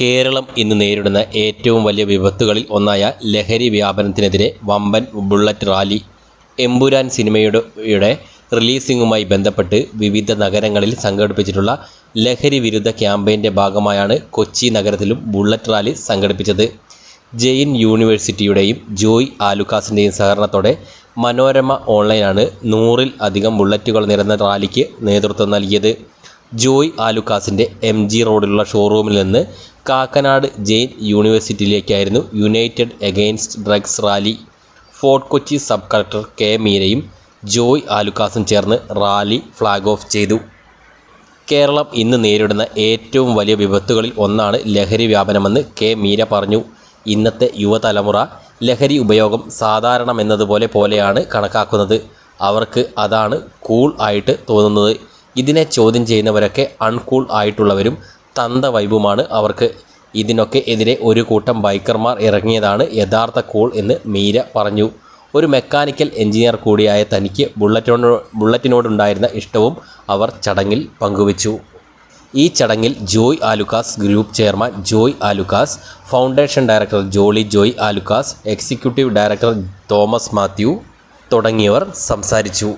കേരളം ഇന്ന് നേരിടുന്ന ഏറ്റവും വലിയ വിപത്തുകളിൽ ഒന്നായ ലഹരി വ്യാപനത്തിനെതിരെ വമ്പൻ ബുള്ളറ്റ് റാലി. എമ്പുരാൻ സിനിമയുടെ റിലീസിംഗുമായി ബന്ധപ്പെട്ട് വിവിധ നഗരങ്ങളിൽ സംഘടിപ്പിച്ചിട്ടുള്ള ലഹരി വിരുദ്ധ ക്യാമ്പയിൻ്റെ ഭാഗമായാണ് കൊച്ചി നഗരത്തിലും ബുള്ളറ്റ് റാലി സംഘടിപ്പിച്ചത്. ജെയിൻ യൂണിവേഴ്സിറ്റിയുടെയും ജോയ് ആലുക്കാസിൻ്റെയും സഹകരണത്തോടെ മനോരമ ഓൺലൈനാണ് 100-ൽ അധികം ബുള്ളറ്റുകൾ നിറഞ്ഞ റാലിക്ക് നേതൃത്വം നൽകിയത്. ജോയ് ആലുക്കാസിൻ്റെ MG റോഡിലുള്ള ഷോറൂമിൽ നിന്ന് കാക്കനാട് ജെയിൻ യൂണിവേഴ്സിറ്റിയിലേക്കായിരുന്നു united against drugs rally. Fort Kochi sub collector K മീരയും ജോയ് ആലുക്കാസും ചേർന്ന് റാലി ഫ്ലാഗ് ഓഫ് ചെയ്തു. കേരളം ഇന്ന് നേരിടുന്ന ഏറ്റവും വലിയ വിപത്തുകളിൽ ഒന്നാണ് ലഹരി വ്യാപനമെന്ന് K മീര പറഞ്ഞു. ഇന്നത്തെ യുവതലമുറ ലഹരി ഉപയോഗം പോലെയാണ് കണക്കാക്കുന്നത്. അവർക്ക് അതാണ് കൂൾ ആയിട്ട് തോന്നുന്നത്. ഇതിനെ ചോദ്യം ചെയ്യുന്നവരൊക്കെ അൺകൂൾ ആയിട്ടുള്ളവരും തന്ത വൈബുമാണ് അവർക്ക്. ഇതിനൊക്കെ എതിരെ ഒരു കൂട്ടം ബൈക്കർമാർ ഇറങ്ങിയതാണ് യഥാർത്ഥ കൂൾ എന്ന് മീര പറഞ്ഞു. ഒരു മെക്കാനിക്കൽ എഞ്ചിനീയർ കൂടിയായ തനിക്ക് ബുള്ളറ്റിനോടുണ്ടായിരുന്ന ഇഷ്ടവും അവർ ചടങ്ങിൽ പങ്കുവച്ചു. ഈ ചടങ്ങിൽ Joy Alukkas group chairman Joy Alukkas, foundation director Jolly Joy Alukkas, executive director Thomas Mathew തുടങ്ങിയവർ സംസാരിച്ചു.